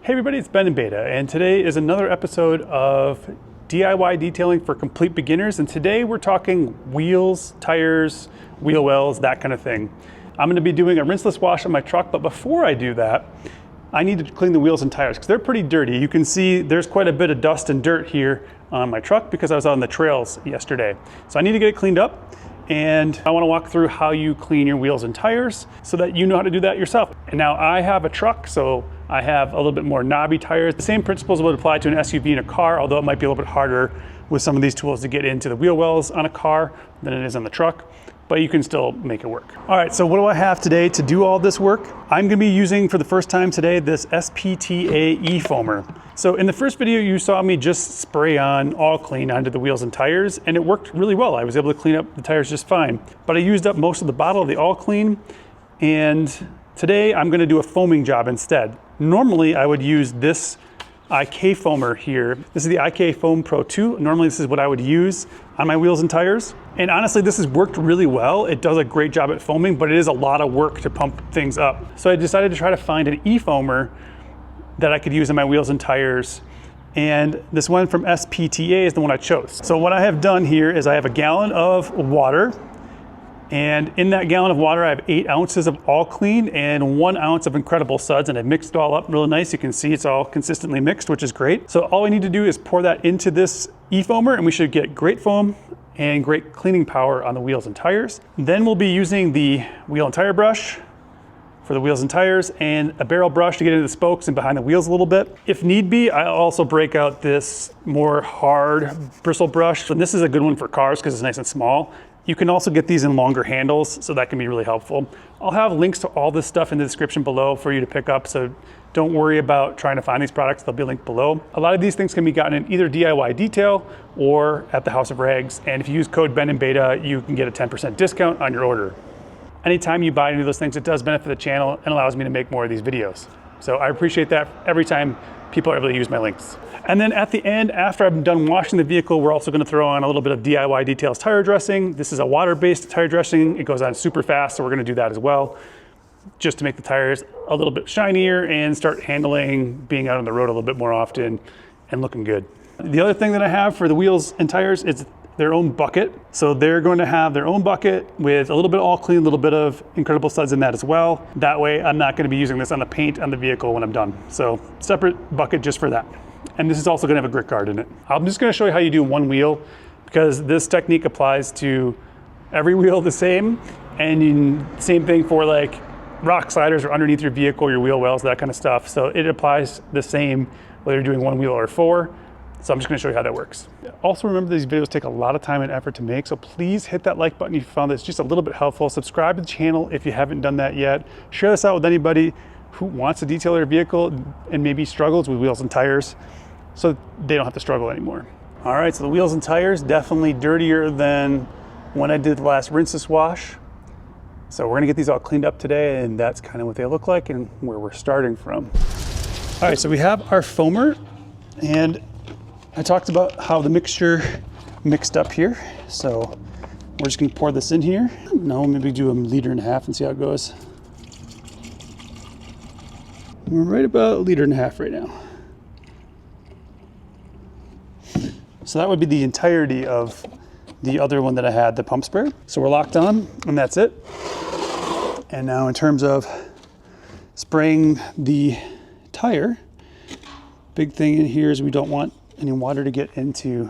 Hey everybody, it's Ben in Beta, and today is another episode of DIY detailing for complete beginners. And today we're talking wheels, tires, wheel wells, that kind of thing. I'm going to be doing a rinseless wash on my truck, but before I do that, I need to clean the wheels and tires because they're pretty dirty. You can see there's quite a bit of dust and dirt here on my truck because I was on the trails yesterday. So I need to get it cleaned up, and I want to walk through how you clean your wheels and tires so that you know how to do that yourself. And now I have a truck, so I have a little bit more knobby tires. The same principles would apply to an SUV and a car, although it might be a little bit harder with some of these tools to get into the wheel wells on a car than it is on the truck, but you can still make it work. All right, so what do I have today to do all this work? I'm gonna be using for the first time today this SPTA e-foamer. So in the first video, you saw me just spray on All Clean onto the wheels and tires, and it worked really well. I was able to clean up the tires just fine, but I used up most of the bottle of the All Clean, and today I'm gonna do a foaming job instead. Normally I would use this IK foamer here. This is the IK Foam Pro 2. Normally this is what I would use on my wheels and tires. And honestly, this has worked really well. It does a great job at foaming, but it is a lot of work to pump things up. So I decided to try to find an e-foamer that I could use on my wheels and tires. And this one from SPTA is the one I chose. So what I have done here is I have a gallon of water, and in that gallon of water, I have 8 ounces of All Clean and 1 ounce of Incredible Suds, and I mixed it all up really nice. You can see it's all consistently mixed, which is great. So all I need to do is pour that into this e-foamer, and we should get great foam and great cleaning power on the wheels and tires. Then we'll be using the wheel and tire brush for the wheels and tires, and a barrel brush to get into the spokes and behind the wheels a little bit. If need be, I'll also break out this more hard bristle brush. And this is a good one for cars because it's nice and small. You can also get these in longer handles, so that can be really helpful. I'll have links to all this stuff in the description below for you to pick up, so don't worry about trying to find these products. They'll be linked below. A lot of these things can be gotten in either DIY Detail or at the House of Rags, and if you use code Ben in Beta, you can get a 10% discount on your order. Anytime you buy any of those things, it does benefit the channel and allows me to make more of these videos. So I appreciate that every time people are able to use my links. And then at the end, after I'm done washing the vehicle, we're also gonna throw on a little bit of DIY Details tire dressing. This is a water-based tire dressing. It goes on super fast, so we're gonna do that as well, just to make the tires a little bit shinier and start handling being out on the road a little bit more often and looking good. The other thing that I have for the wheels and tires is their own bucket. So they're going to have their own bucket with a little bit of All Clean, a little bit of Incredible Suds in that as well. That way I'm not gonna be using this on the paint on the vehicle when I'm done. So separate bucket just for that. And this is also gonna have a grit guard in it. I'm just gonna show you how you do one wheel because this technique applies to every wheel the same. And same thing for like rock sliders or underneath your vehicle, your wheel wells, that kind of stuff. So it applies the same whether you're doing one wheel or 4. So I'm just gonna show you how that works. Also remember, these videos take a lot of time and effort to make, so please hit that like button if you found this just a little bit helpful. Subscribe to the channel if you haven't done that yet. Share this out with anybody who wants to detail their vehicle and maybe struggles with wheels and tires so they don't have to struggle anymore. All right, so the wheels and tires, definitely dirtier than when I did the last rinseless wash. So we're gonna get these all cleaned up today, and that's kind of what they look like and where we're starting from. All right, so we have our foamer, and I talked about how the mixture mixed up here. So we're just gonna pour this in here. No, maybe do a 1.5 liters and see how it goes. We're right about 1.5 liters right now. So that would be the entirety of the other one that I had, the pump sprayer. So we're locked on, and that's it. And now in terms of spraying the tire, big thing in here is we don't want any water to get into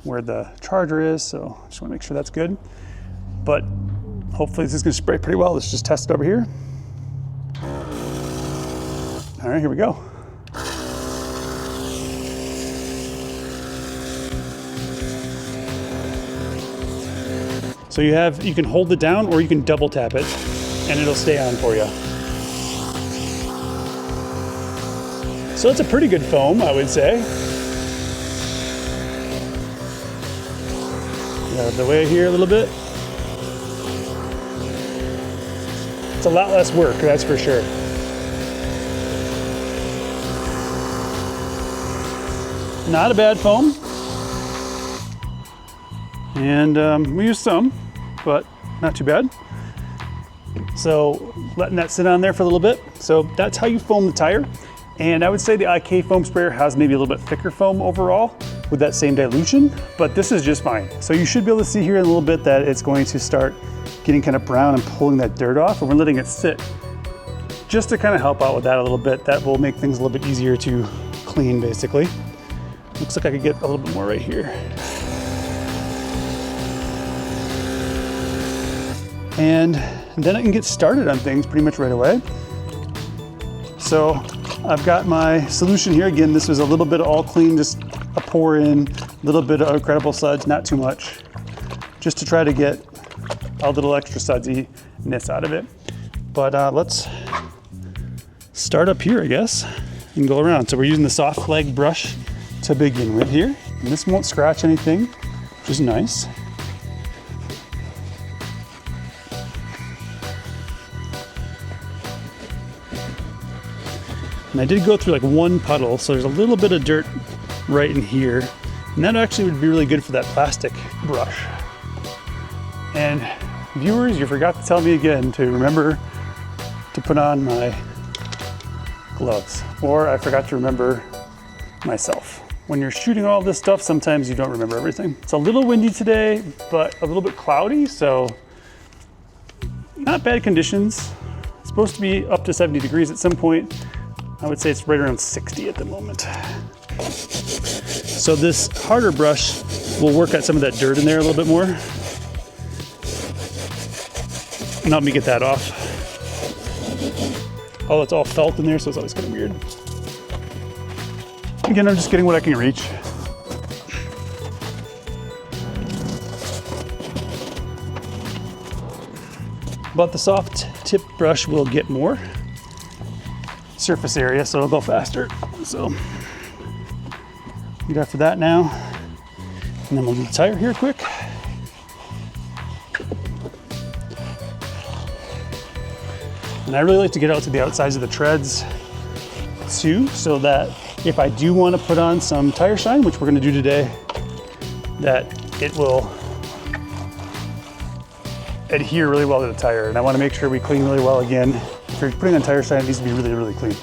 where the charger is, so I just want to make sure that's good. But hopefully this is going to spray pretty well. Let's just test it over here. All right, here we go. So you can hold it down or you can double tap it and it'll stay on for you. So it's a pretty good foam, I would say. Get out of the way here a little bit. It's a lot less work, that's for sure. Not a bad foam. And we used some, but not too bad. So letting that sit on there for a little bit. So that's how you foam the tire. And I would say the IK foam sprayer has maybe a little bit thicker foam overall with that same dilution, but this is just fine. So you should be able to see here in a little bit that it's going to start getting kind of brown and pulling that dirt off, and we're letting it sit just to kind of help out with that a little bit. That will make things a little bit easier to clean, basically. Looks like I could get a little bit more right here. And then I can get started on things pretty much right away. So I've got my solution here. Again, this was a little bit of all clean, just a pour in, a little bit of incredible suds, not too much, just to try to get a little extra sudsiness out of it. But let's start up here, I guess, and go around. So we're using the soft leg brush to begin with here. And this won't scratch anything, which is nice. And I did go through like one puddle, so there's a little bit of dirt right in here. And that actually would be really good for that plastic brush. And viewers, you forgot to tell me again to remember to put on my gloves, or I forgot to remember myself. When you're shooting all this stuff, sometimes you don't remember everything. It's a little windy today, but a little bit cloudy, so not bad conditions. It's supposed to be up to 70 degrees at some point. I would say it's right around 60 at the moment. So this harder brush will work out some of that dirt in there a little bit more. And help me get that off. Oh, it's all felt in there, so it's always kind of weird. Again, I'm just getting what I can reach. But the soft tip brush will get more surface area, so it'll go faster. So get after that now. And then we'll do the tire here quick. And I really like to get out to the outsides of the treads too, so that if I do want to put on some tire shine, which we're going to do today, that it will adhere really well to the tire. And I want to make sure we clean really well again. If you're putting on tire shine, it needs to be really, really clean.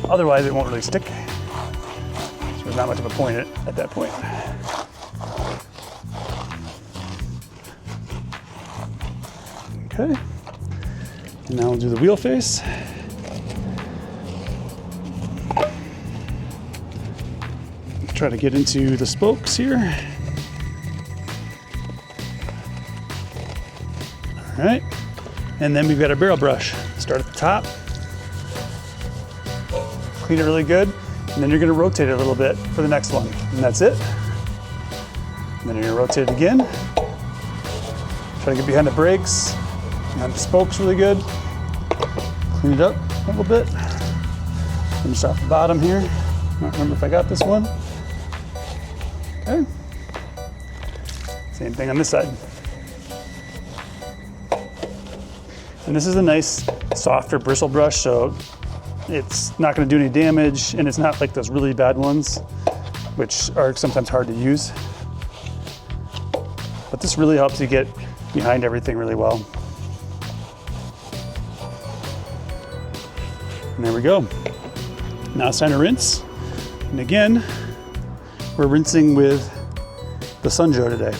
Otherwise, it won't really stick. So there's not much of a point at that point. Okay. And now we'll do the wheel face. Try to get into the spokes here. All right. And then we've got our barrel brush. Start at the top. Clean it really good. And then you're gonna rotate it a little bit for the next one. And that's it. And then you're gonna rotate it again. Try to get behind the brakes, behind the spokes really good. Clean it up a little bit. Finish off the bottom here. I don't remember if I got this one. Okay. Same thing on this side. And this is a nice, softer bristle brush, so it's not going to do any damage, and it's not like those really bad ones, which are sometimes hard to use. But this really helps you get behind everything really well. And there we go. Now it's time to rinse. And again, we're rinsing with the Sunjo today.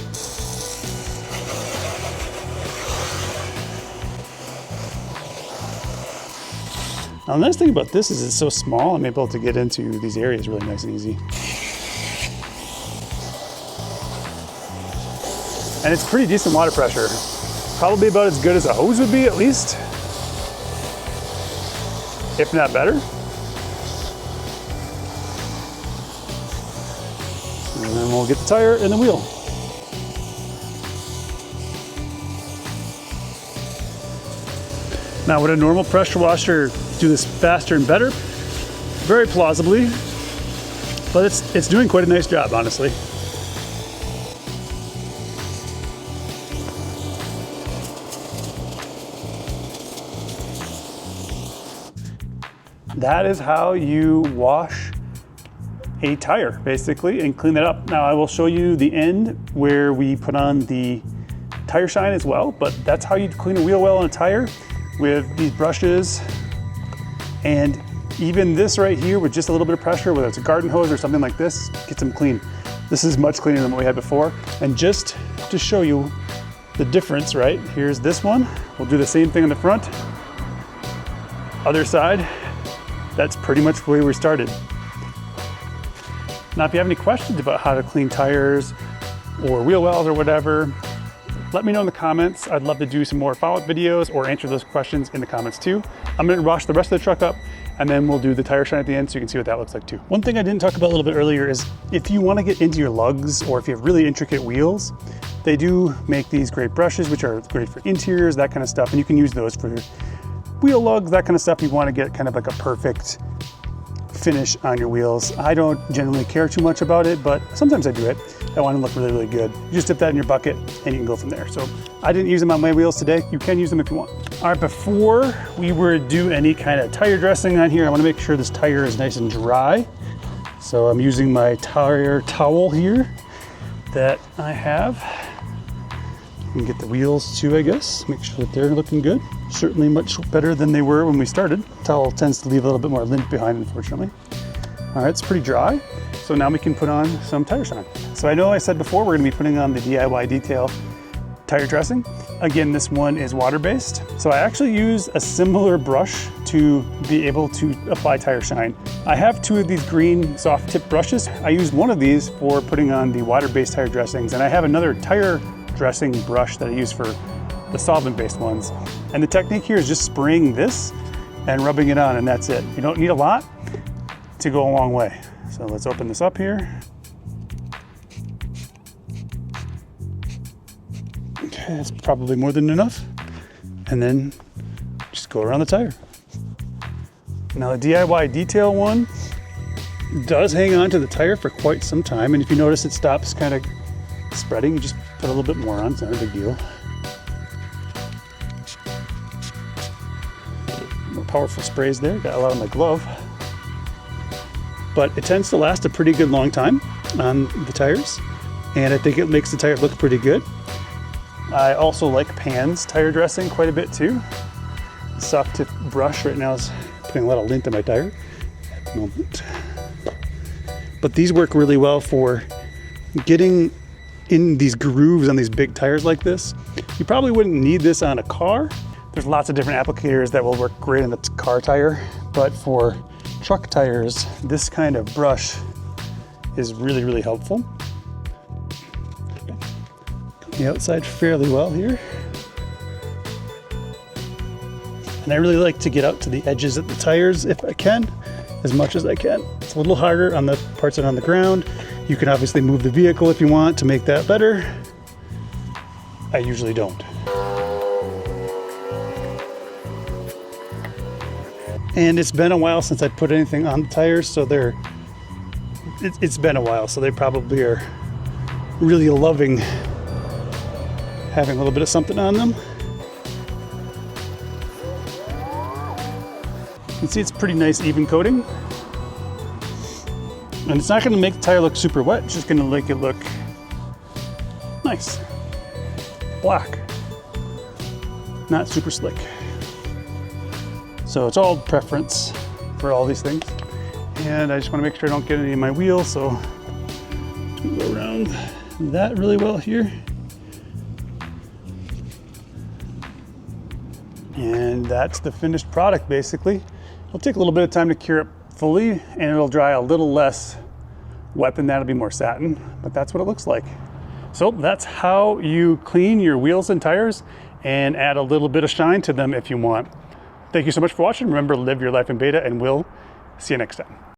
Now the nice thing about this is it's so small, I'm able to get into these areas really nice and easy. And it's pretty decent water pressure. Probably about as good as a hose would be at least, if not better. And then we'll get the tire and the wheel. Now, would a normal pressure washer do this faster and better? Very plausibly, but it's doing quite a nice job, honestly. That is how you wash a tire, basically, and clean that up. Now, I will show you the end where we put on the tire shine as well, but that's how you clean a wheel well on a tire. with these brushes, and even this right here with just a little bit of pressure, whether it's a garden hose or something like this, gets them clean. This is much cleaner than what we had before. And just to show you the difference, right? Here's this one. We'll do the same thing on the front. Other side, that's pretty much where we started. Now, if you have any questions about how to clean tires or wheel wells or whatever, let me know in the comments. I'd love to do some more follow-up videos or answer those questions in the comments too. I'm gonna wash the rest of the truck up and then we'll do the tire shine at the end so you can see what that looks like too. One thing I didn't talk about a little bit earlier is if you wanna get into your lugs or if you have really intricate wheels, they do make these great brushes, which are great for interiors, that kind of stuff. And you can use those for wheel lugs, that kind of stuff. You wanna get kind of like a perfect finish on your wheels. I don't generally care too much about it, but sometimes I do it. I want them to look really, really good. You just dip that in your bucket and you can go from there. So I didn't use them on my wheels today. You can use them if you want. All right, before we were to do any kind of tire dressing on here, I want to make sure this tire is nice and dry. So I'm using my tire towel here that I have. You can get the wheels too, I guess. Make sure that they're looking good. Certainly much better than they were when we started. Towel tends to leave a little bit more lint behind, unfortunately. All right, it's pretty dry. So now we can put on some tire shine. So I know I said before, we're gonna be putting on the DIY Detail tire dressing. Again, this one is water-based. So I actually use a similar brush to be able to apply tire shine. I have two of these green soft tip brushes. I use one of these for putting on the water-based tire dressings, and I have another tire dressing brush that I use for the solvent-based ones. And the technique here is just spraying this and rubbing it on, and that's it. You don't need a lot to go a long way. So let's open this up here. Okay, that's probably more than enough. And then just go around the tire. Now the DIY Detail one does hang on to the tire for quite some time. And if you notice it stops kind of spreading, you just put a little bit more on, it's not a big deal. More powerful sprays there, got a lot on my glove. But it tends to last a pretty good long time on the tires. And I think it makes the tire look pretty good. I also like Pan's tire dressing quite a bit too. The soft tip brush right now is putting a lot of lint on my tire at the moment. But these work really well for getting in these grooves on these big tires like this. You probably wouldn't need this on a car. There's lots of different applicators that will work great on the car tire, but for truck tires, this kind of brush is really, really helpful. The outside fairly well here. And I really like to get out to the edges of the tires if I can, as much as I can. It's a little harder on the parts that are on the ground. You can obviously move the vehicle if you want to make that better. I usually don't. And it's been a while since I put anything on the tires, so it's been a while, so they probably are really loving having a little bit of something on them. You can see it's pretty nice even coating. And it's not gonna make the tire look super wet, it's just gonna make it look nice. Black. Not super slick. So it's all preference for all these things. And I just wanna make sure I don't get any in my wheel, so I'm gonna go around that really well here. And that's the finished product basically. It'll take a little bit of time to cure up fully and it'll dry a little less wet than that, it'll be more satin, but that's what it looks like. So that's how you clean your wheels and tires and add a little bit of shine to them if you want. Thank you so much for watching. Remember, live your life in beta, and we'll see you next time.